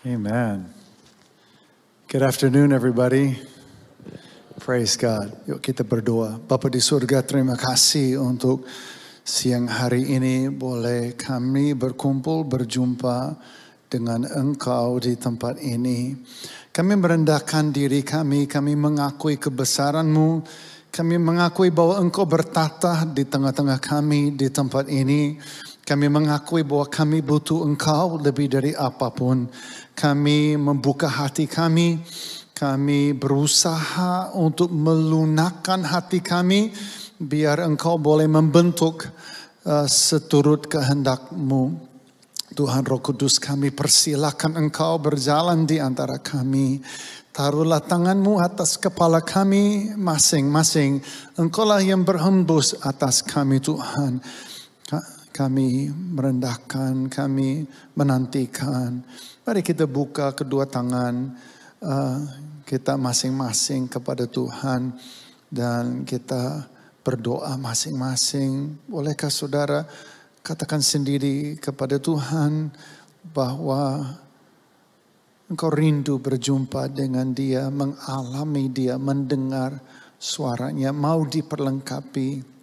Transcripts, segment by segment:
Amen. Good afternoon, everybody. Praise God. Yuk kita berdoa. Bapa di surga, terima kasih untuk siang hari ini boleh kami berkumpul, berjumpa dengan Engkau di tempat ini. Kami merendahkan diri kami mengakui kebesaran-Mu. Kami mengakui bahwa Engkau bertata di tengah-tengah kami di tempat ini. Kami mengakui bahwa kami butuh Engkau lebih dari apapun. Kami membuka hati kami berusaha untuk melunakkan hati kami, biar Engkau boleh membentuk seturut kehendak-Mu. Tuhan Roh Kudus, kami persilakan Engkau berjalan di antara kami. Taruhlah tangan-Mu atas kepala kami masing-masing. Engkaulah yang berhembus atas kami, Tuhan. Kami merendahkan, kami menantikan. Mari kita buka kedua tangan kita masing-masing kepada Tuhan. Dan kita berdoa masing-masing. Bolehkah saudara katakan sendiri kepada Tuhan bahwa engkau rindu berjumpa dengan Dia, mengalami Dia, mendengar suaranya, mau diperlengkapi,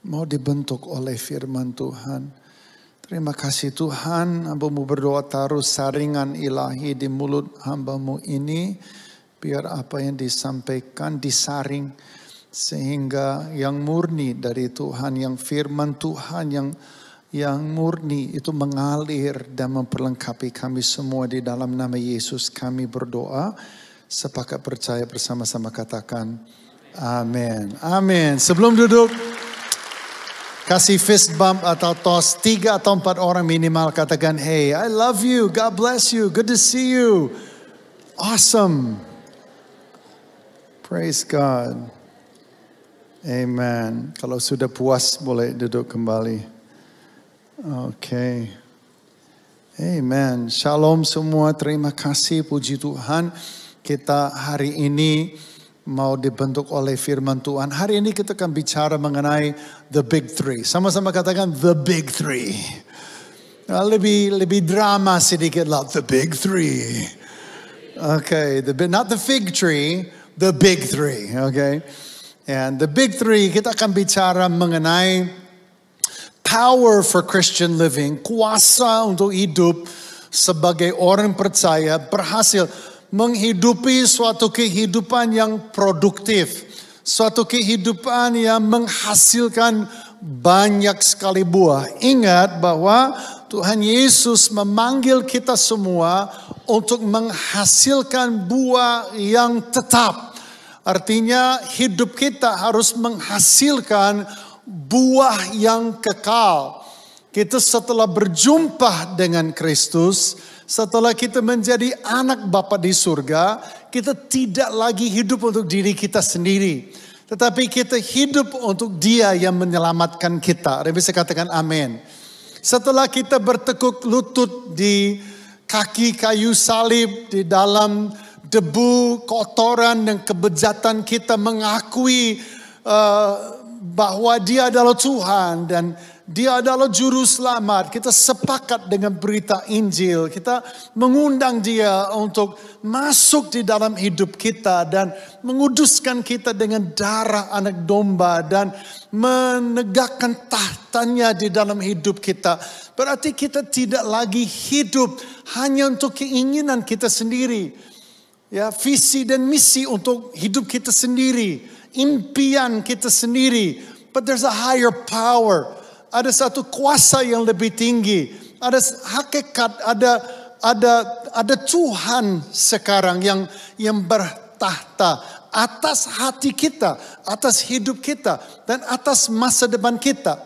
mau dibentuk oleh firman Tuhan. Terima kasih Tuhan, hamba-Mu berdoa taruh saringan ilahi di mulut hamba-Mu ini. Biar apa yang disampaikan disaring. Sehingga yang murni dari Tuhan, yang firman Tuhan yang murni itu mengalir dan memperlengkapi kami semua. Di dalam nama Yesus kami berdoa. Sepakat percaya bersama-sama katakan amin. Amin. Sebelum duduk, kasih fist bump atau toss 3 atau 4 orang minimal, katakan, hey, I love you, God bless you, good to see you. Awesome. Praise God. Amen. Kalau sudah puas boleh duduk kembali. Okay. Amen. Shalom semua, terima kasih, puji Tuhan. Kita hari ini mau dibentuk oleh firman Tuhan. Hari ini kita akan bicara mengenai the big three. Sama-sama katakan the big three. Lebih drama sedikit lah, the big three. Okay, not the fig tree, the big three. Okay, and the big three kita akan bicara mengenai power for Christian living, kuasa untuk hidup sebagai orang percaya, berhasil menghidupi suatu kehidupan yang produktif. Suatu kehidupan yang menghasilkan banyak sekali buah. Ingat bahwa Tuhan Yesus memanggil kita semua untuk menghasilkan buah yang tetap. Artinya hidup kita harus menghasilkan buah yang kekal. Kita setelah berjumpa dengan Kristus, setelah kita menjadi anak Bapa di surga, kita tidak lagi hidup untuk diri kita sendiri. Tetapi kita hidup untuk Dia yang menyelamatkan kita. Ada bisa katakan amin. Setelah kita bertekuk lutut di kaki kayu salib, di dalam debu, kotoran dan kebejatan kita mengakui bahwa Dia adalah Tuhan dan Dia adalah juru selamat. Kita sepakat dengan berita Injil. Kita mengundang Dia untuk masuk di dalam hidup kita dan menguduskan kita dengan darah anak domba dan menegakkan tahtanya di dalam hidup kita. Berarti kita tidak lagi hidup hanya untuk keinginan kita sendiri. Ya, visi dan misi untuk hidup kita sendiri, impian kita sendiri. But there's a higher power. Ada satu kuasa yang lebih tinggi. Ada hakikat, ada Tuhan sekarang yang bertahta atas hati kita, atas hidup kita, dan atas masa depan kita.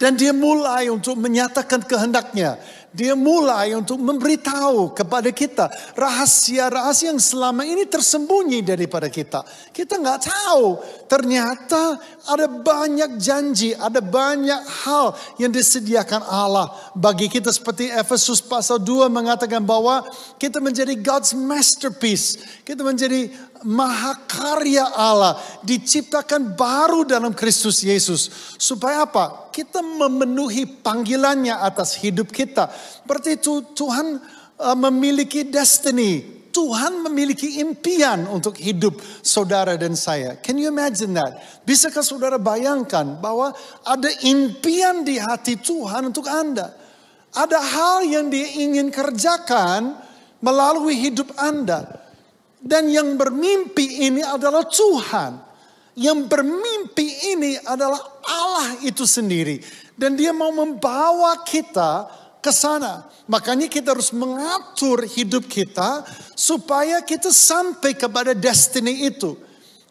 Dan Dia mulai untuk menyatakan kehendaknya. Dia mulai untuk memberitahu kepada kita rahasia-rahasia yang selama ini tersembunyi daripada kita. Kita nggak tahu. Ternyata ada banyak janji, ada banyak hal yang disediakan Allah bagi kita. Seperti Efesus pasal 2 mengatakan bahwa kita menjadi God's masterpiece. Kita menjadi mahakarya Allah, diciptakan baru dalam Kristus Yesus. Supaya apa? Kita memenuhi panggilannya atas hidup kita. Berarti itu Tuhan memiliki destiny. Tuhan memiliki impian untuk hidup saudara dan saya. Can you imagine that? Bisakah saudara bayangkan bahwa ada impian di hati Tuhan untuk Anda? Ada hal yang Dia ingin kerjakan melalui hidup Anda. Dan yang bermimpi ini adalah Tuhan. Yang bermimpi ini adalah Allah itu sendiri. Dan Dia mau membawa kita ke sana. Makanya kita harus mengatur hidup kita supaya kita sampai kepada destiny itu.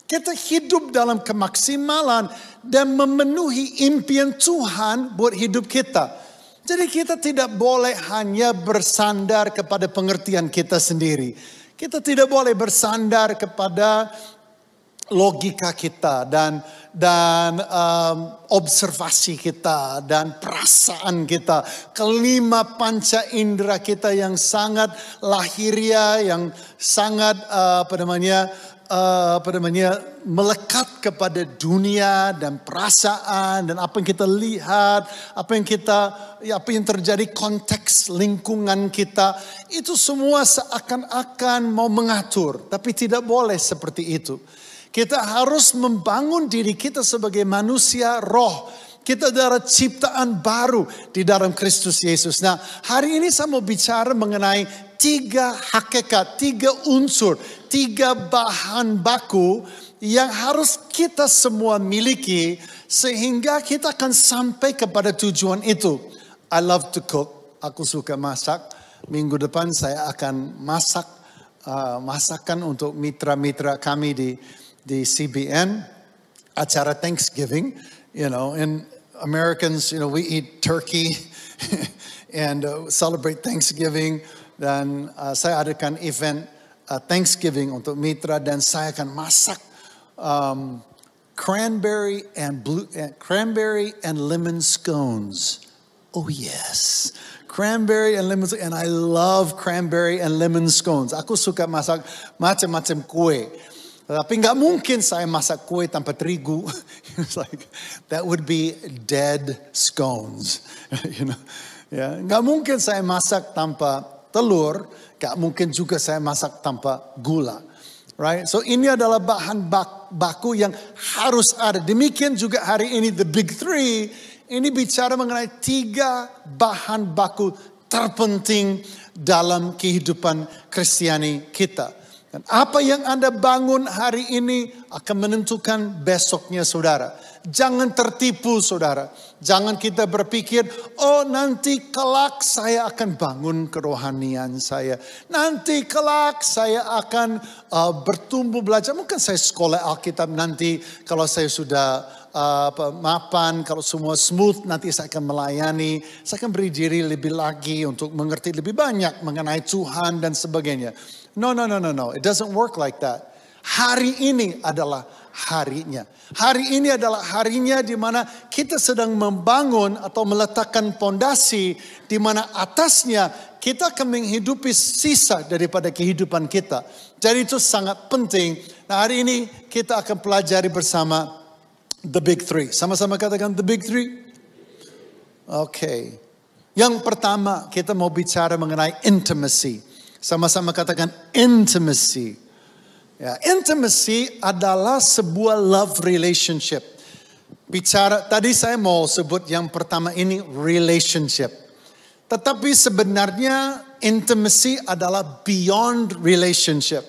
Kita hidup dalam kemaksimalan dan memenuhi impian Tuhan buat hidup kita. Jadi kita tidak boleh hanya bersandar kepada pengertian kita sendiri. Kita tidak boleh bersandar kepada logika kita dan observasi kita dan perasaan kita. Kelima panca indera kita yang sangat lahiria, yang sangat melekat kepada dunia dan perasaan dan apa yang kita lihat, apa yang terjadi konteks lingkungan kita, itu semua seakan-akan mau mengatur, tapi tidak boleh seperti itu. Kita harus membangun diri kita sebagai manusia roh. Kita adalah ciptaan baru di dalam Kristus Yesus. Nah, hari ini saya mau bicara mengenai 3 hakikat, 3 unsur, 3 bahan baku yang harus kita semua miliki sehingga kita akan sampai kepada tujuan itu. I love to cook. Aku suka masak. Minggu depan saya akan masakan untuk mitra-mitra kami di CBN, acara Thanksgiving, and Americans, we eat turkey and celebrate Thanksgiving. Dan saya adakan event Thanksgiving untuk mitra dan saya akan masak cranberry and lemon scones. Oh yes, cranberry and lemon, and I love cranberry and lemon scones. Aku suka masak macam-macam kue. Tapi nggak mungkin saya masak kue tanpa terigu. It's like that would be dead scones. Nggak mungkin saya masak tanpa telur. Nggak mungkin juga saya masak tanpa gula. Right? So ini adalah bahan baku yang harus ada. Demikian juga hari ini the big 3. Ini bicara mengenai 3 bahan baku terpenting dalam kehidupan Kristiani kita. Dan apa yang Anda bangun hari ini akan menentukan besoknya saudara. Jangan tertipu saudara. Jangan kita berpikir, oh nanti kelak saya akan bangun kerohanian saya. Nanti kelak saya akan bertumbuh belajar. Mungkin saya sekolah Alkitab nanti kalau saya sudah mapan, kalau semua smooth nanti saya akan melayani. Saya akan beri diri lebih lagi untuk mengerti lebih banyak mengenai Tuhan dan sebagainya. No. It doesn't work like that. Hari ini adalah harinya. Hari ini adalah harinya di mana kita sedang membangun atau meletakkan pondasi di mana atasnya kita akan menghidupi sisa daripada kehidupan kita. Jadi itu sangat penting. Nah, hari ini kita akan pelajari bersama the big 3. Sama-sama katakan the big 3. Okay. Yang pertama kita mau bicara mengenai intimacy. Sama-sama katakan intimacy. Ya, intimacy adalah sebuah love relationship. Tadi saya mau sebut yang pertama ini relationship. Tetapi sebenarnya intimacy adalah beyond relationship.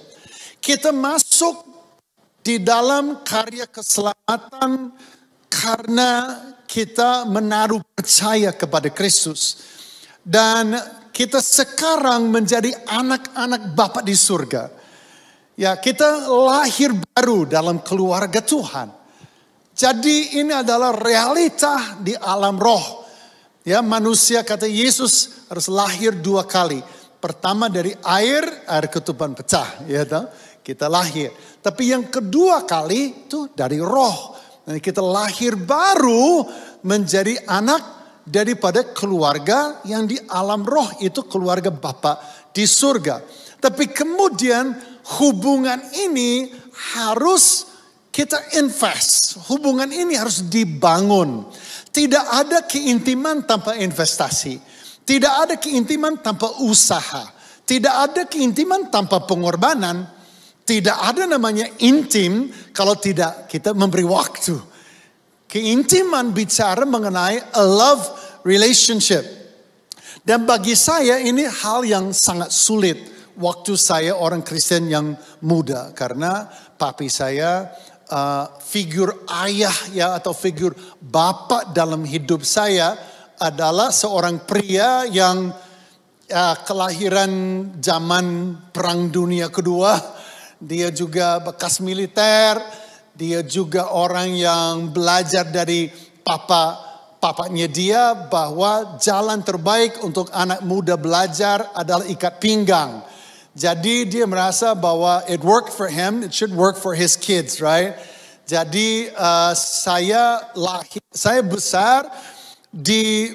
Kita masuk di dalam karya keselamatan karena kita menaruh percaya kepada Kristus. Dan kita sekarang menjadi anak-anak Bapa di surga. Ya, kita lahir baru dalam keluarga Tuhan. Jadi ini adalah realita di alam roh. Ya, manusia kata Yesus harus lahir 2 kali. Pertama dari air ketuban pecah, ya toh? Kita lahir. Tapi yang kedua kali itu dari roh. Dan kita lahir baru menjadi anak daripada keluarga yang di alam roh itu keluarga Bapa di surga. Tapi kemudian hubungan ini harus kita invest. Hubungan ini harus dibangun. Tidak ada keintiman tanpa investasi. Tidak ada keintiman tanpa usaha. Tidak ada keintiman tanpa pengorbanan. Tidak ada namanya intim kalau tidak kita memberi waktu. Keintiman bicara mengenai a love relationship. Dan bagi saya ini hal yang sangat sulit waktu saya orang Kristen yang muda. Karena papi saya figur ayah ya atau figur bapak dalam hidup saya adalah seorang pria yang kelahiran zaman Perang Dunia Kedua. Dia juga bekas militer. Dia juga orang yang belajar dari papanya dia bahwa jalan terbaik untuk anak muda belajar adalah ikat pinggang. Jadi dia merasa bahwa it worked for him, it should work for his kids, right? Jadi saya besar di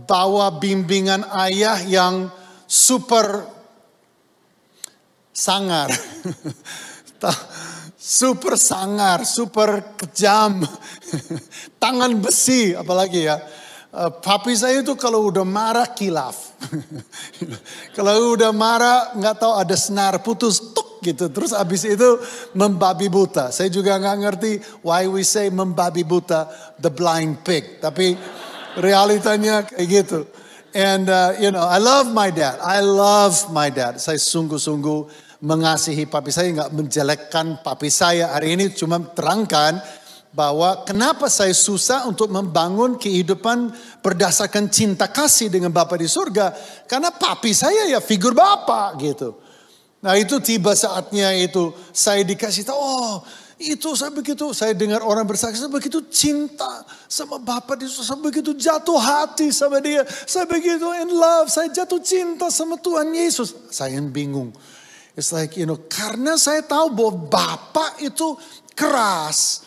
bawah bimbingan ayah yang super sangar. Super sangar, super kejam. Tangan besi apalagi ya. Papi saya itu kalau udah marah kilaf. Kalau udah marah nggak tahu ada senar putus tuk gitu. Terus abis itu membabi buta. Saya juga nggak ngerti why we say membabi buta the blind pig. Tapi realitanya kayak gitu. And I love my dad. I love my dad. Saya sungguh-sungguh mengasihi papi saya, nggak menjelekkan papi saya. Hari ini cuma terangkan bahwa kenapa saya susah untuk membangun kehidupan berdasarkan cinta kasih dengan Bapa di surga. Karena papi saya ya figur Bapa gitu. Nah itu tiba saatnya itu saya dikasih tahu, oh itu saya dengar orang bersaksi, saya begitu cinta sama Bapa di surga, saya begitu jatuh hati sama dia, saya begitu in love, saya jatuh cinta sama Tuhan Yesus. Saya bingung. It's like, karena saya tahu bahwa Bapa itu keras.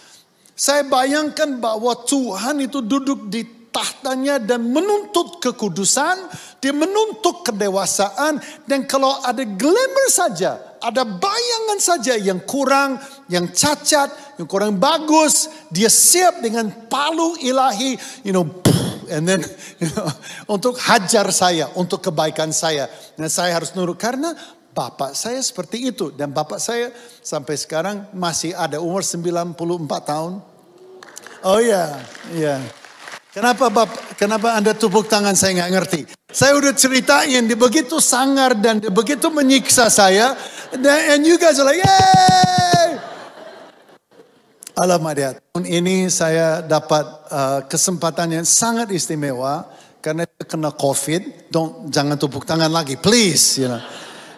Saya bayangkan bahwa Tuhan itu duduk di tahtanya dan menuntut kekudusan. Dia menuntut kedewasaan. Dan kalau ada glimmer saja, ada bayangan saja yang kurang, yang cacat, yang kurang bagus. Dia siap dengan palu ilahi, and then, untuk hajar saya, untuk kebaikan saya. Dan saya harus nurut karena Bapak saya seperti itu. Dan bapak saya sampai sekarang masih ada, umur 94 tahun. Oh ya, iya. Kenapa Anda tepuk tangan, saya nggak ngerti. Saya udah ceritain, dia begitu sangar dan dia begitu menyiksa saya. And you guys are like, yay! I love my dad. Tahun ini saya dapat kesempatan yang sangat istimewa. Karena dia kena COVID. Jangan tepuk tangan lagi, please.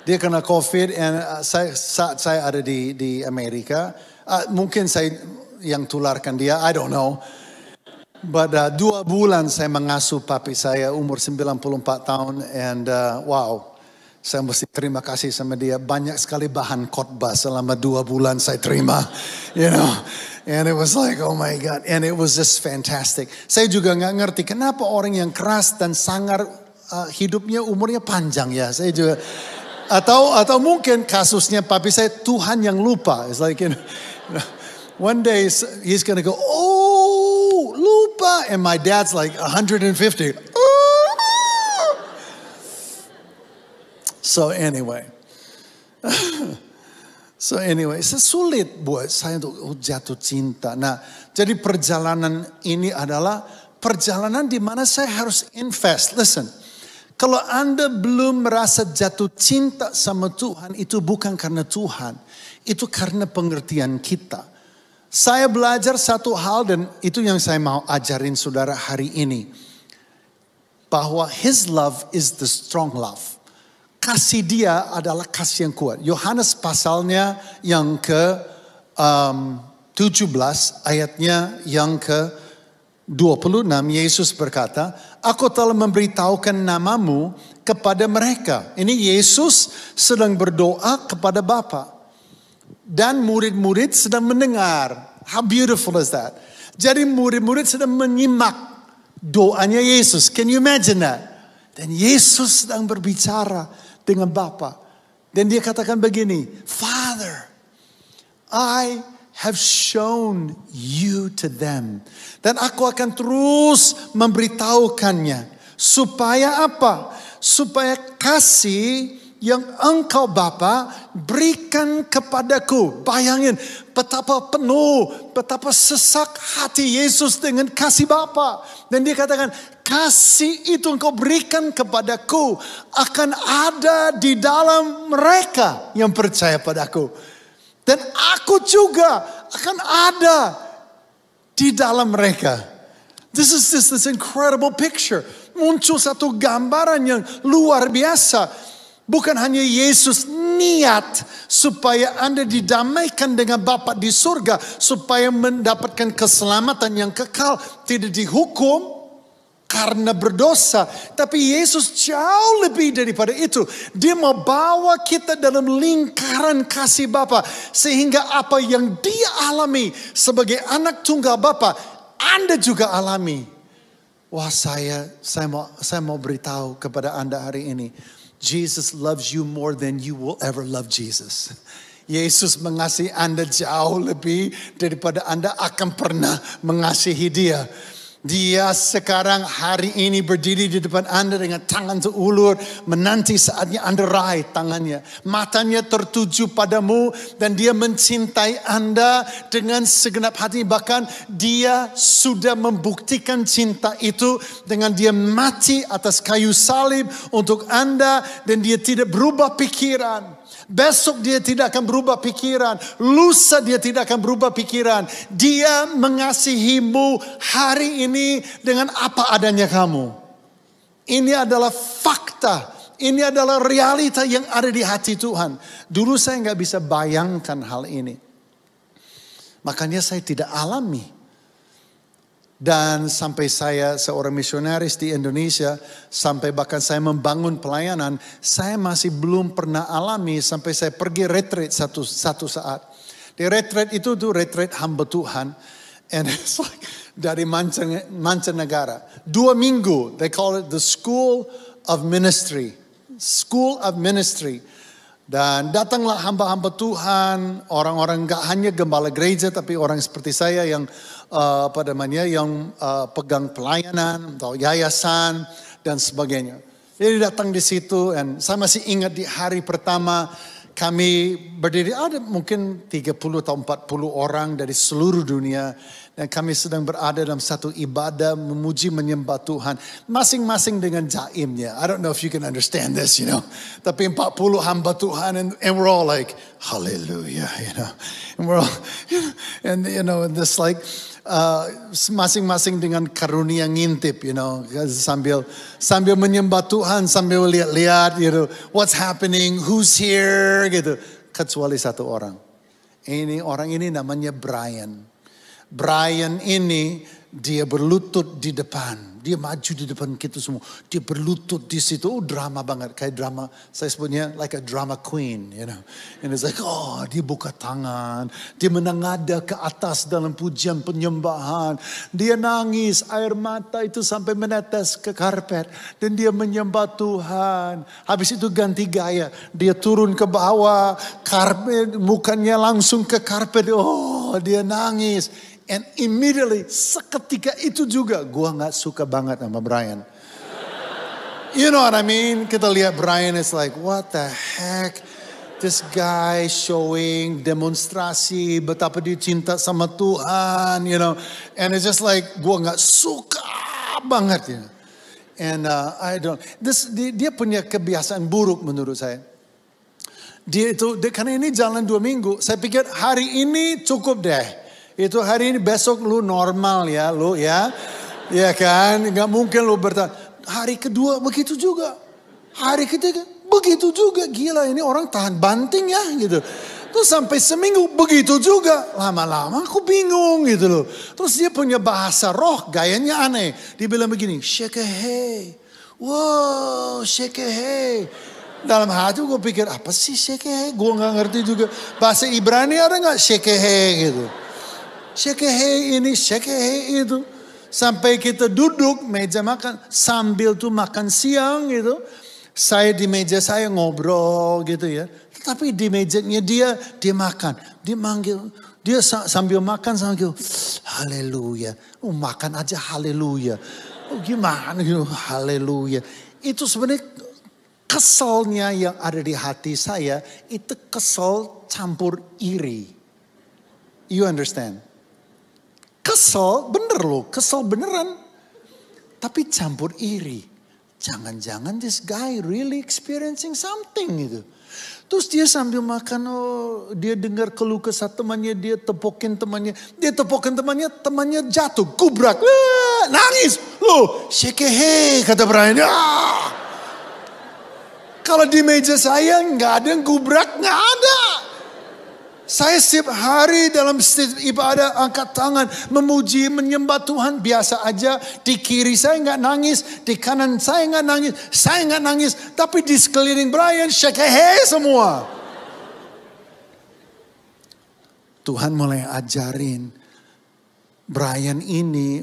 Dia kena COVID, and saat saya ada di Amerika, mungkin saya yang tularkan dia, I don't know. But 2 bulan saya mengasuh papi saya umur 94 tahun, and wow, saya mesti terima kasih sama dia. Banyak sekali bahan khotbah selama 2 bulan saya terima, and it was like, oh my God, and it was just fantastic. Saya juga nggak ngerti kenapa orang yang keras dan sangar hidupnya umurnya panjang ya. Saya juga atau mungkin kasusnya papi saya Tuhan yang lupa. It's like one day he's gonna go, oh lupa, and my dad's like 150. So anyway, sulit buat saya untuk jatuh cinta. Nah, jadi perjalanan ini adalah perjalanan di mana saya harus invest. Listen. Kalau Anda belum merasa jatuh cinta sama Tuhan, itu bukan karena Tuhan. Itu karena pengertian kita. Saya belajar satu hal, dan itu yang saya mau ajarin saudara hari ini. Bahwa His love is the strong love. Kasih dia adalah kasih yang kuat. Yohanes pasalnya yang ke-17 ayatnya yang ke-26, Yesus berkata, aku telah memberitahukan namamu kepada mereka. Ini Yesus sedang berdoa kepada Bapa. Dan murid-murid sedang mendengar. How beautiful is that? Jadi murid-murid sedang menyimak doanya Yesus. Can you imagine that? Dan Yesus sedang berbicara dengan Bapa. Dan dia katakan begini, Father, I have shown you to them. Dan aku akan terus memberitahukannya. Supaya apa? Supaya kasih yang engkau Bapa berikan kepadaku. Bayangin betapa penuh, betapa sesak hati Yesus dengan kasih Bapa. Dan dia katakan, kasih itu engkau berikan kepadaku akan ada di dalam mereka yang percaya padaku. Dan aku juga akan ada di dalam mereka. This is this incredible picture. Muncul satu gambaran yang luar biasa. Bukan hanya Yesus niat supaya Anda didamaikan dengan Bapa di surga. Supaya mendapatkan keselamatan yang kekal. Tidak dihukum karena berdosa. Tapi Yesus jauh lebih daripada itu. Dia mau bawa kita dalam lingkaran kasih Bapa. Sehingga apa yang dia alami sebagai anak tunggal Bapa, Anda juga alami. Wah, saya mau beritahu kepada Anda hari ini. Jesus loves you more than you will ever love Jesus. Yesus mengasihi Anda jauh lebih daripada Anda akan pernah mengasihi dia. Dia sekarang hari ini berdiri di depan Anda dengan tangan terulur. Menanti saatnya Anda raih tangannya. Matanya tertuju padamu. Dan dia mencintai Anda dengan segenap hati. Bahkan dia sudah membuktikan cinta itu. Dengan dia mati atas kayu salib untuk Anda. Dan dia tidak berubah pikiran. Besok dia tidak akan berubah pikiran. Lusa dia tidak akan berubah pikiran. Dia mengasihimu hari ini dengan apa adanya kamu. Ini adalah fakta. Ini adalah realita yang ada di hati Tuhan. Dulu saya nggak bisa bayangkan hal ini. Makanya saya tidak alami. Dan sampai saya seorang misionaris di Indonesia, sampai bahkan saya membangun pelayanan, saya masih belum pernah alami sampai saya pergi retreat satu saat. Di retreat itu tuh retreat hamba Tuhan. And it's like dari mancanegara. 2 minggu, they call it the School of Ministry. School of Ministry. Dan datanglah hamba-hamba Tuhan, orang-orang gak hanya gembala gereja, tapi orang seperti saya yang pegang pelayanan atau yayasan dan sebagainya. Jadi datang di situ, dan saya masih ingat di hari pertama kami berdiri, ada mungkin 30 atau 40 orang dari seluruh dunia. Dan kami sedang berada dalam satu ibadah, memuji menyembah Tuhan. Masing-masing dengan jaimnya. I don't know if you can understand this, you know. Tapi 40 hamba Tuhan, and we're all like, hallelujah, you know. And we're all, and you know, this like, masing-masing dengan karunia ngintip, you know. Sambil menyembah Tuhan, sambil lihat-lihat, you know. What's happening, who's here, gitu. Kecuali satu orang. Orang ini namanya Brian. Brian ini dia berlutut di depan. Dia maju di depan kita semua. Dia berlutut di situ. Drama banget. Kayak drama. Saya sebutnya like a drama queen. You know. And it's like, dia buka tangan. Dia menangada ke atas dalam pujian penyembahan. Dia nangis. Air mata itu sampai menetes ke karpet. Dan dia menyembah Tuhan. Habis itu ganti gaya. Dia turun ke bawah. Karpet, mukanya langsung ke karpet. Dia nangis. And immediately, seketika itu juga, gua gak suka banget sama Brian. You know what I mean? Kita lihat Brian, it's like, what the heck? This guy showing demonstrasi betapa dia cinta sama Tuhan, you know. And it's just like, gua gak suka banget ya. And dia punya kebiasaan buruk menurut saya. Karena ini jalan 2 minggu, saya pikir hari ini cukup deh. Itu hari ini, besok lu normal ya, lu ya. Ya kan, gak mungkin lu bertahan. Hari kedua begitu juga. Hari ketiga begitu juga. Gila, ini orang tahan banting ya gitu. Terus sampai seminggu begitu juga. Lama-lama aku bingung gitu loh. Terus dia punya bahasa roh, gayanya aneh. Dia bilang begini, shake a hey. Wow, shake a hey. Dalam hati gue pikir, apa sih shake a hey? Gue gak ngerti juga. Bahasa Ibrani ada gak shake a hey gitu. Shake hey ini, shake hey itu. Sampai kita duduk meja makan. Sambil tuh makan siang gitu. Saya di meja saya ngobrol gitu ya. Tapi di mejanya dia makan. Dia manggil, dia sambil makan sambil haleluya. Oh, makan aja haleluya. Oh, gimana gitu haleluya. Itu sebenarnya keselnya yang ada di hati saya, itu kesel campur iri. You understand? Kesel bener loh, kesel beneran. Tapi campur iri. Jangan-jangan this guy really experiencing something gitu. Terus dia sambil makan, dia dengar keluh kesah temannya, dia tepokin temannya. Dia tepokin temannya jatuh, gubrak. Nangis. Loh, shekehe kata Brian. Kalau di meja saya nggak ada yang gubrak, nggak ada. Saya setiap hari dalam ibadah angkat tangan, memuji, menyembah Tuhan biasa aja. Di kiri saya nggak nangis, di kanan saya nggak nangis. Tapi di sekeliling Brian, shekehe semua. Tuhan mulai ajarin Brian ini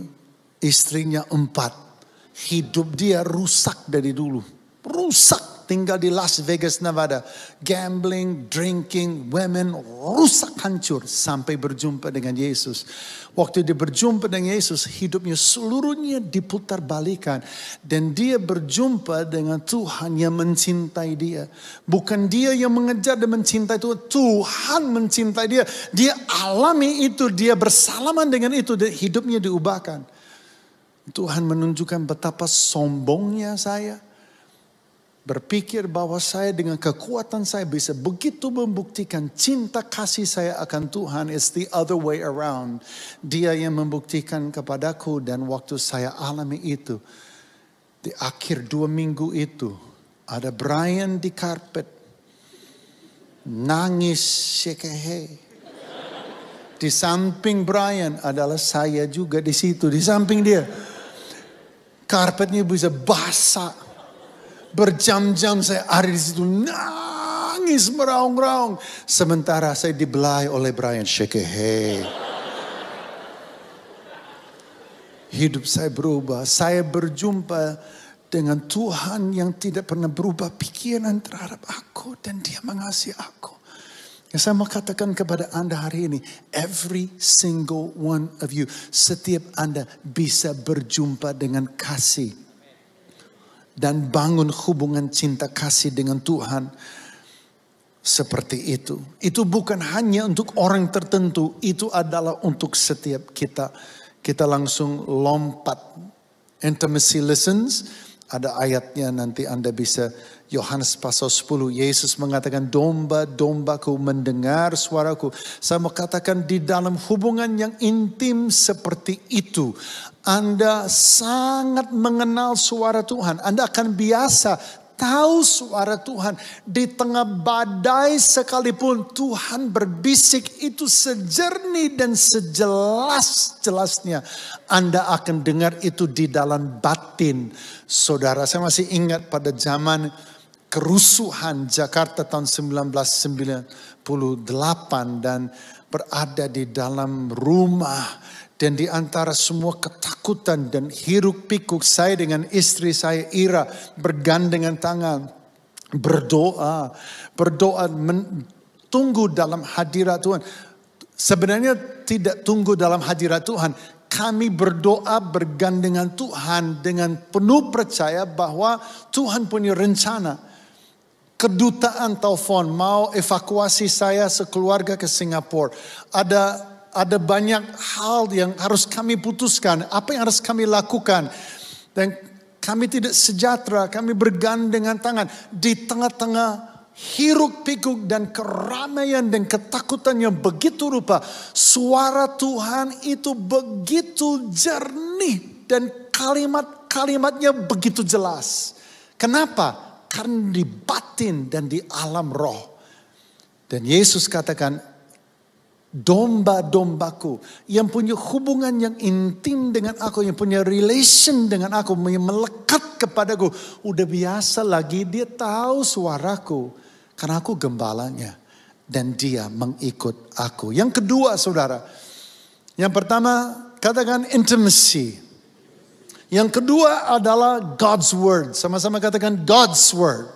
istrinya 4, hidup dia rusak dari dulu, rusak. Tinggal di Las Vegas, Nevada. Gambling, drinking, women, rusak hancur. Sampai berjumpa dengan Yesus. Waktu dia berjumpa dengan Yesus, hidupnya seluruhnya diputar balikan. Dan dia berjumpa dengan Tuhan yang mencintai dia. Bukan dia yang mengejar dan mencintai Tuhan. Tuhan mencintai dia. Dia alami itu, dia bersalaman dengan itu. Dan hidupnya diubahkan. Tuhan menunjukkan betapa sombongnya saya. Berpikir bahwa saya dengan kekuatan saya bisa begitu membuktikan cinta kasih saya akan Tuhan. It's the other way around. Dia yang membuktikan kepadaku dan waktu saya alami itu. Di akhir 2 minggu itu. Ada Brian di karpet. Nangis shekehe. Di samping Brian adalah saya juga di situ. Di samping dia. Karpetnya bisa basah. Berjam-jam saya ada di situ nangis meraung-raung. Sementara saya dibelai oleh Brian shekehe. Hidup saya berubah. Saya berjumpa dengan Tuhan yang tidak pernah berubah pikiran terhadap aku. Dan dia mengasihi aku. Yang saya mau katakan kepada Anda hari ini. Every single one of you. Setiap Anda bisa berjumpa dengan kasih. Dan bangun hubungan cinta kasih dengan Tuhan. Seperti itu. Itu bukan hanya untuk orang tertentu. Itu adalah untuk setiap kita. Kita langsung lompat. Intimacy listens. Ada ayatnya nanti Anda bisa. Yohanes pasal 10. Yesus mengatakan domba-dombaku mendengar suaraku. Saya mau katakan di dalam hubungan yang intim seperti itu. Anda sangat mengenal suara Tuhan. Anda akan biasa tahu suara Tuhan. Di tengah badai sekalipun Tuhan berbisik itu sejernih dan sejelas-jelasnya. Anda akan dengar itu di dalam batin. Saudara, saya masih ingat pada zaman kerusuhan Jakarta tahun 1998 dan berada di dalam rumah. Dan di antara semua ketakutan dan hiruk pikuk saya dengan istri saya Ira bergandengan tangan. Berdoa. Tunggu dalam hadirat Tuhan. Sebenarnya tidak tunggu dalam hadirat Tuhan. Kami berdoa bergandengan Tuhan dengan penuh percaya bahwa Tuhan punya rencana. Kedutaan telepon mau evakuasi saya sekeluarga ke Singapura. Ada banyak hal yang harus kami putuskan. Apa yang harus kami lakukan. Dan kami tidak sejahtera. Kami bergandengan tangan. Di tengah-tengah hiruk pikuk dan keramaian dan ketakutan yang begitu rupa. Suara Tuhan itu begitu jernih. Dan kalimat-kalimatnya begitu jelas. Kenapa? Karena di batin dan di alam roh. Dan Yesus katakan, domba-dombaku yang punya hubungan yang intim dengan aku, yang punya relation dengan aku, yang melekat kepadaku, udah biasa lagi dia tahu suaraku karena aku gembalanya dan dia mengikut aku. Yang kedua, saudara, yang pertama katakan intimacy, yang kedua adalah God's word. Sama-sama katakan God's word.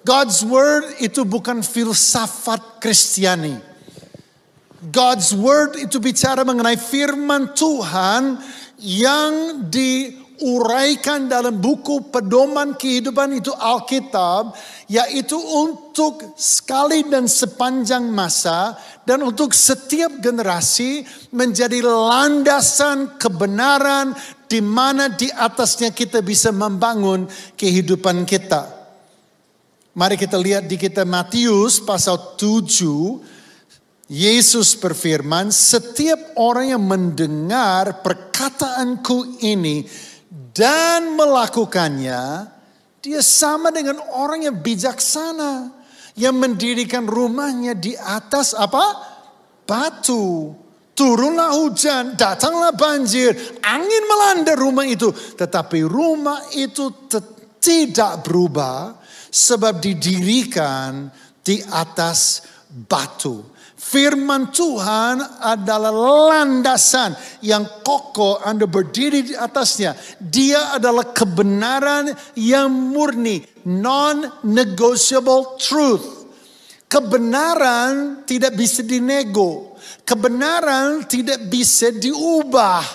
God's word itu bukan filsafat Kristiani. God's word itu bicara mengenai firman Tuhan yang diuraikan dalam buku pedoman kehidupan itu Alkitab, yaitu untuk sekali dan sepanjang masa dan untuk setiap generasi menjadi landasan kebenaran di mana di atasnya kita bisa membangun kehidupan kita. Mari kita lihat di kitab Matius pasal 7. Yesus berfirman, setiap orang yang mendengar perkataanku ini dan melakukannya, dia sama dengan orang yang bijaksana yang mendirikan rumahnya di atas apa? Batu. Turunlah hujan, datanglah banjir, angin melanda rumah itu. Tetapi rumah itu tidak berubah sebab didirikan di atas batu. Firman Tuhan adalah landasan yang kokoh Anda berdiri di atasnya. Dia adalah kebenaran yang murni, non-negotiable truth. Kebenaran tidak bisa dinego. Kebenaran tidak bisa diubah.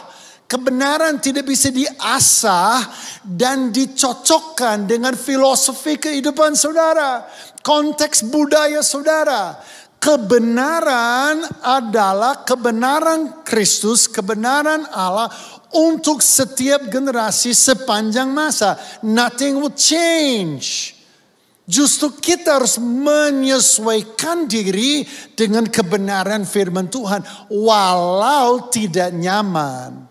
Kebenaran tidak bisa diasah dan dicocokkan dengan filosofi kehidupan saudara. Konteks budaya saudara. Kebenaran adalah kebenaran Kristus, kebenaran Allah untuk setiap generasi sepanjang masa. Nothing will change. Justru kita harus menyesuaikan diri dengan kebenaran firman Tuhan walau tidak nyaman.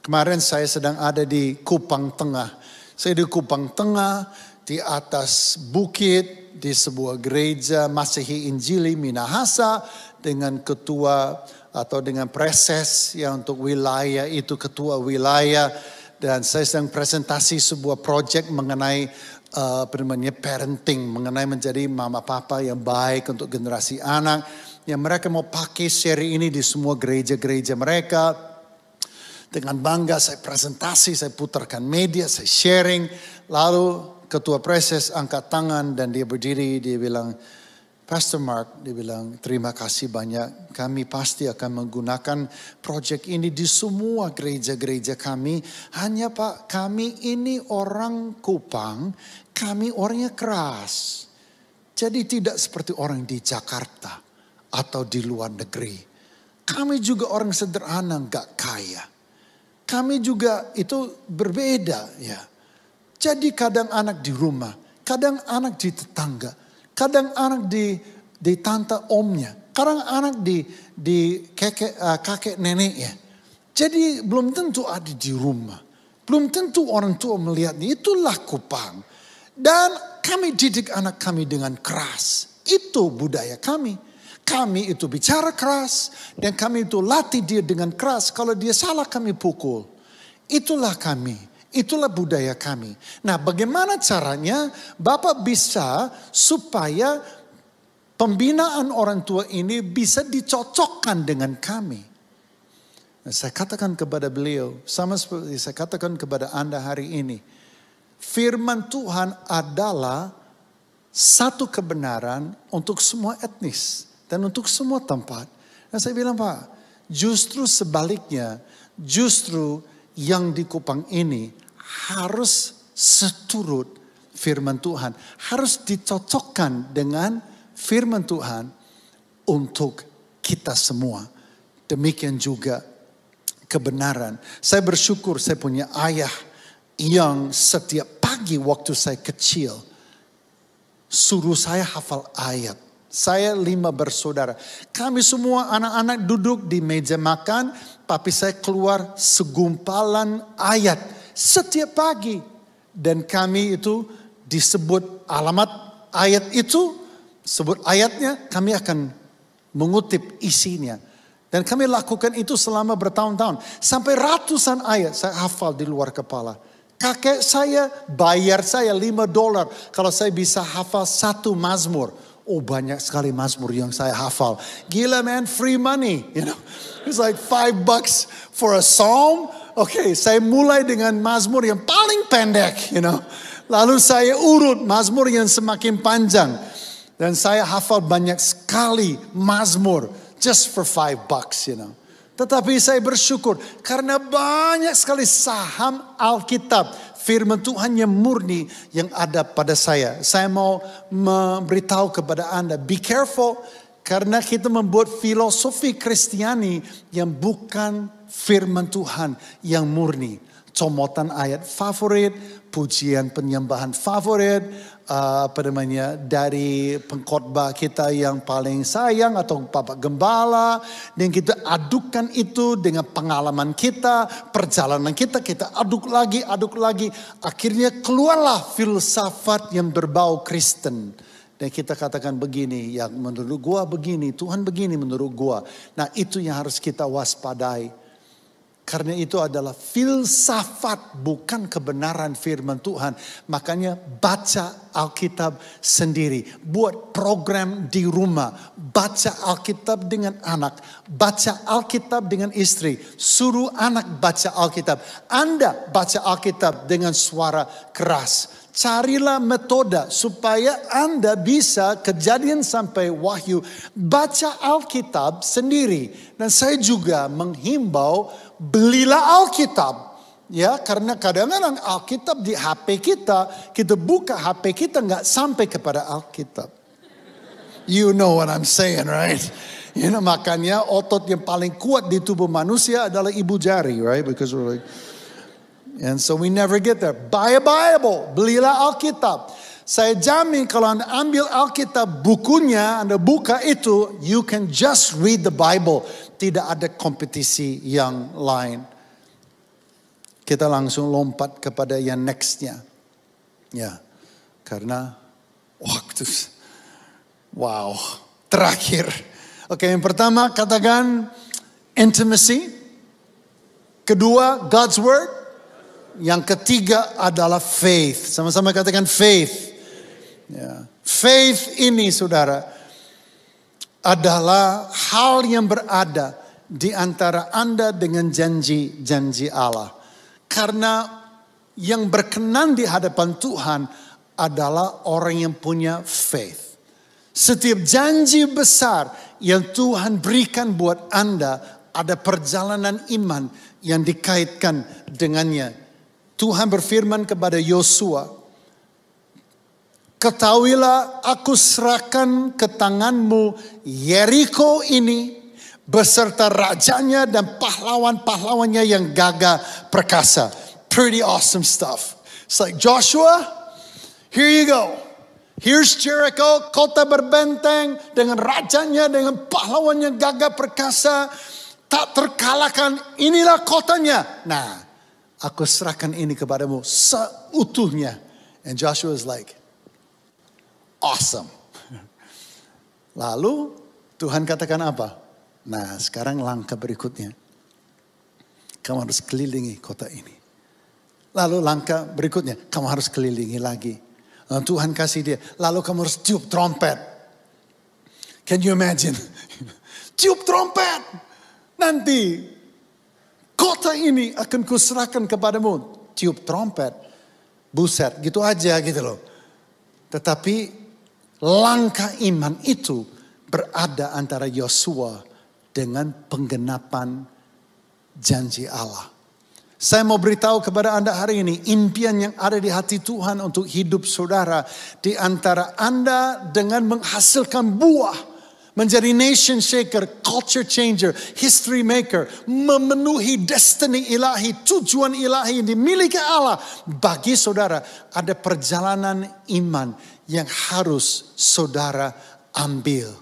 Kemarin saya sedang ada di Kupang Tengah. Saya di Kupang Tengah, di atas bukit, di sebuah gereja Masehi Injili Minahasa dengan ketua atau dengan preses yang untuk wilayah itu ketua wilayah. Dan saya sedang presentasi sebuah proyek mengenai parenting, mengenai menjadi mama papa yang baik untuk generasi anak. Yang mereka mau pakai seri ini di semua gereja-gereja mereka. Dengan bangga saya presentasi, saya putarkan media, saya sharing. Lalu ketua preses angkat tangan dan dia berdiri, dia bilang, Pastor Mark, dia bilang, terima kasih banyak. Kami pasti akan menggunakan proyek ini di semua gereja-gereja kami. Hanya Pak, kami ini orang Kupang, kami orangnya keras. Jadi tidak seperti orang di Jakarta atau di luar negeri. Kami juga orang sederhana, gak kaya. Kami juga itu berbeda ya. Jadi kadang anak di rumah, kadang anak di tetangga, kadang anak di tante omnya, kadang anak di kakek neneknya. Jadi belum tentu ada di rumah, belum tentu orang tua melihatnya. Itulah Kupang. Dan kami didik anak kami dengan keras. Itu budaya kami. Kami itu bicara keras dan kami itu latih dia dengan keras. Kalau dia salah kami pukul. Itulah kami. Itulah budaya kami. Nah, bagaimana caranya Bapak bisa supaya pembinaan orang tua ini bisa dicocokkan dengan kami? Nah, saya katakan kepada beliau, sama seperti saya katakan kepada Anda hari ini. Firman Tuhan adalah satu kebenaran untuk semua etnis dan untuk semua tempat. Nah, saya bilang, Pak, justru sebaliknya, justru yang di Kupang ini harus seturut firman Tuhan. Harus dicocokkan dengan firman Tuhan untuk kita semua. Demikian juga kebenaran. Saya bersyukur saya punya ayah yang setiap pagi waktu saya kecil suruh saya hafal ayat. Saya 5 bersaudara. Kami semua anak-anak duduk di meja makan. Tapi saya keluar segumpalan ayat setiap pagi. Dan kami itu disebut alamat ayat itu. Sebut ayatnya, kami akan mengutip isinya. Dan kami lakukan itu selama bertahun-tahun. Sampai ratusan ayat saya hafal di luar kepala. Kakek saya bayar saya $5 kalau saya bisa hafal 1 mazmur. Oh, banyak sekali mazmur yang saya hafal. Gila man, free money, you know. It's like $5 for a psalm. Oke, saya mulai dengan mazmur yang paling pendek, you know. Lalu saya urut mazmur yang semakin panjang. Dan saya hafal banyak sekali mazmur. Just for $5, you know. Tetapi saya bersyukur karena banyak sekali saham Alkitab, firman Tuhan yang murni yang ada pada saya. Saya mau memberitahu kepada Anda, be careful karena kita membuat filosofi Kristiani yang bukan firman Tuhan yang murni. Comotan ayat favorit, pujian penyembahan favorit, dari pengkhotbah kita yang paling sayang atau Bapak Gembala, dan kita adukan itu dengan pengalaman kita, perjalanan kita aduk lagi, akhirnya keluarlah filsafat yang berbau Kristen. Dan kita katakan begini, yang menurut gua begini, Tuhan begini menurut gua. Nah itu yang harus kita waspadai. Karena itu adalah filsafat, bukan kebenaran firman Tuhan. Makanya baca Alkitab sendiri. Buat program di rumah. Baca Alkitab dengan anak. Baca Alkitab dengan istri. Suruh anak baca Alkitab. Anda baca Alkitab dengan suara keras. Carilah metode supaya Anda bisa Kejadian sampai Wahyu baca Alkitab sendiri. Dan saya juga menghimbau belilah Alkitab. Ya, karena kadang-kadang Alkitab di HP kita buka HP kita nggak sampai kepada Alkitab. You know what I'm saying, right? You know, makanya otot yang paling kuat di tubuh manusia adalah ibu jari, right? Because we're like, and so we never get there. Buy a Bible, belilah Alkitab. Saya jamin kalau Anda ambil Alkitab bukunya, Anda buka itu, you can just read the Bible. Tidak ada kompetisi yang lain. Kita langsung lompat kepada yang nextnya. Ya, karena waktu. Wow, terakhir. Oke, yang pertama katakan intimacy. Kedua, God's Word. Yang ketiga adalah faith. Sama-sama katakan faith. Ya. Faith ini saudara adalah hal yang berada di antara Anda dengan janji-janji Allah. Karena yang berkenan di hadapan Tuhan adalah orang yang punya faith. Setiap janji besar yang Tuhan berikan buat Anda, ada perjalanan iman yang dikaitkan dengannya. Tuhan berfirman kepada Yosua, ketahuilah aku serahkan ke tanganmu Yeriko ini beserta rajanya dan pahlawan-pahlawannya yang gagah perkasa. Pretty awesome stuff. It's like Joshua, here you go. Here's Jericho, kota berbenteng dengan rajanya, dengan pahlawannya gagah perkasa. Tak terkalahkan, inilah kotanya. Nah, aku serahkan ini kepadamu seutuhnya. And Joshua is like, awesome. Lalu Tuhan katakan apa? Nah sekarang langkah berikutnya. Kamu harus kelilingi kota ini. Lalu langkah berikutnya. Kamu harus kelilingi lagi. Lalu Tuhan kasih dia. Lalu kamu harus tiup trompet. Can you imagine? Tiup trompet. Nanti kota ini akan kuserahkan kepadamu. Tiup trompet. Buset gitu aja gitu loh. Tetapi langkah iman itu berada antara Yosua dengan penggenapan janji Allah. Saya mau beritahu kepada Anda hari ini, impian yang ada di hati Tuhan untuk hidup saudara di antara Anda dengan menghasilkan buah, menjadi nation shaker, culture changer, history maker, memenuhi destiny ilahi, tujuan ilahi yang dimiliki Allah. Bagi saudara ada perjalanan iman yang harus saudara ambil.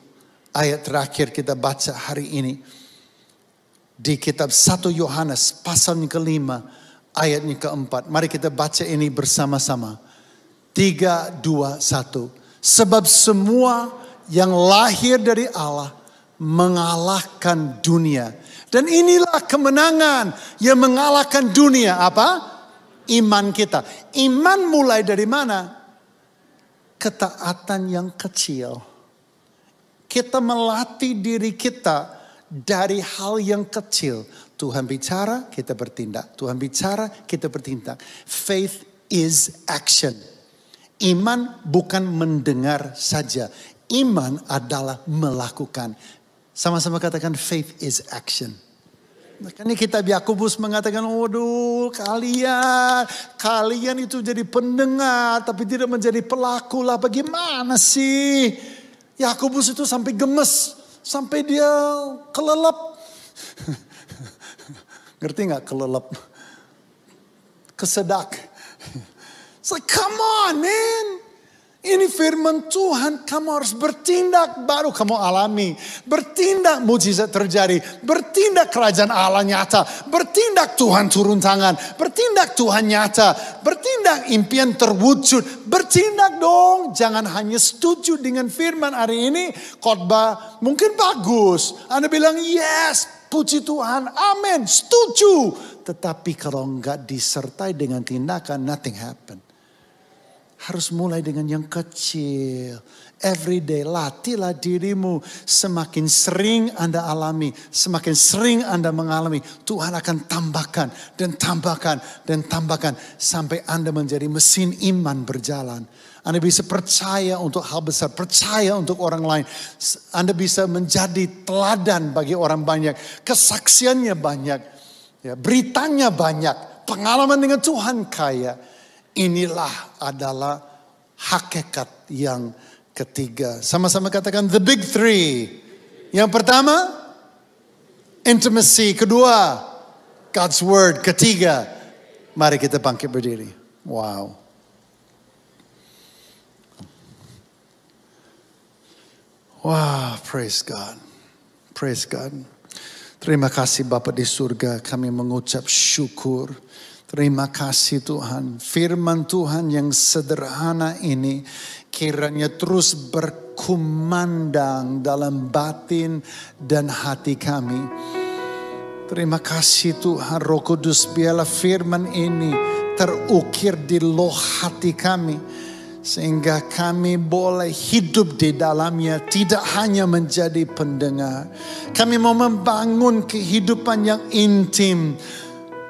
Ayat terakhir kita baca hari ini. Di kitab 1 Yohanes pasal yang kelima ayat yang keempat. Mari kita baca ini bersama-sama. 3, 2, 1. Sebab semua yang lahir dari Allah mengalahkan dunia. Dan inilah kemenangan yang mengalahkan dunia. Apa? Iman kita. Iman mulai dari mana? Ketaatan yang kecil. Kita melatih diri kita dari hal yang kecil. Tuhan bicara, kita bertindak. Tuhan bicara, kita bertindak. Faith is action. Iman bukan mendengar saja. Iman adalah melakukan. Sama-sama katakan faith is action. Makanya kitab Yakobus mengatakan, waduh kalian itu jadi pendengar tapi tidak menjadi pelaku lah. Bagaimana sih? Yakobus itu sampai gemes, sampai dia kelelep. Ngerti gak kelelep? Kesedak. It's like, come on man. Ini firman Tuhan, kamu harus bertindak baru kamu alami. Bertindak mujizat terjadi. Bertindak kerajaan Allah nyata. Bertindak Tuhan turun tangan. Bertindak Tuhan nyata. Bertindak impian terwujud. Bertindak dong. Jangan hanya setuju dengan firman hari ini. Khotbah mungkin bagus. Anda bilang yes, puji Tuhan, amin, setuju. Tetapi kalau enggak disertai dengan tindakan, nothing happen. Harus mulai dengan yang kecil. Every day latihlah dirimu. Semakin sering Anda alami, semakin sering Anda mengalami, Tuhan akan tambahkan dan tambahkan dan tambahkan. Sampai Anda menjadi mesin iman berjalan. Anda bisa percaya untuk hal besar, percaya untuk orang lain. Anda bisa menjadi teladan bagi orang banyak. Kesaksiannya banyak, ya, beritanya banyak, pengalaman dengan Tuhan kaya. Inilah adalah hakikat yang ketiga. Sama-sama katakan the big three. Yang pertama, intimacy. Kedua, God's word. Ketiga, mari kita bangkit berdiri. Wow. Wow, praise God. Praise God. Terima kasih Bapa di surga, kami mengucap syukur. Terima kasih Tuhan, firman Tuhan yang sederhana ini kiranya terus berkumandang dalam batin dan hati kami. Terima kasih Tuhan, Roh Kudus, biarlah firman ini terukir di loh hati kami. Sehingga kami boleh hidup di dalamnya, tidak hanya menjadi pendengar. Kami mau membangun kehidupan yang intim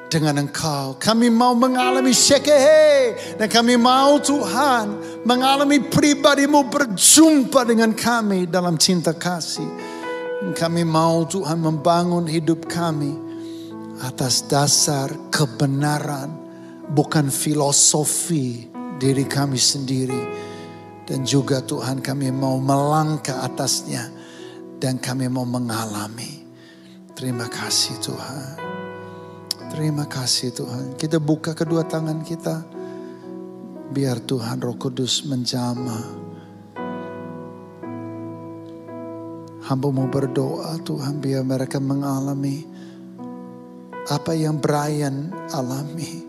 dengan Engkau. Kami mau mengalami Shekehe. Dan kami mau Tuhan mengalami pribadi-Mu berjumpa dengan kami dalam cinta kasih. Kami mau Tuhan membangun hidup kami atas dasar kebenaran. Bukan filosofi diri kami sendiri. Dan juga Tuhan kami mau melangkah atasnya. Dan kami mau mengalami. Terima kasih Tuhan. Terima kasih Tuhan. Kita buka kedua tangan kita. Biar Tuhan Roh Kudus menjamah. Hamba-Mu berdoa Tuhan, biar mereka mengalami apa yang Brian alami.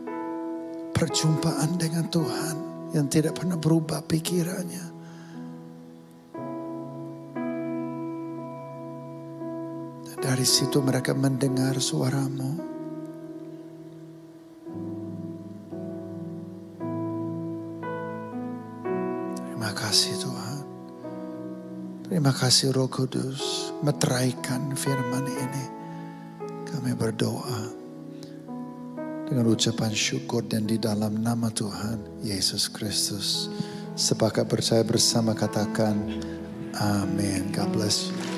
Perjumpaan dengan Tuhan yang tidak pernah berubah pikirannya. Dan dari situ mereka mendengar suara-Mu. Terima kasih Tuhan. Terima kasih Roh Kudus meteraikan firman ini. Kami berdoa dengan ucapan syukur dan di dalam nama Tuhan Yesus Kristus. Sepakat percaya bersama katakan amin. God bless you.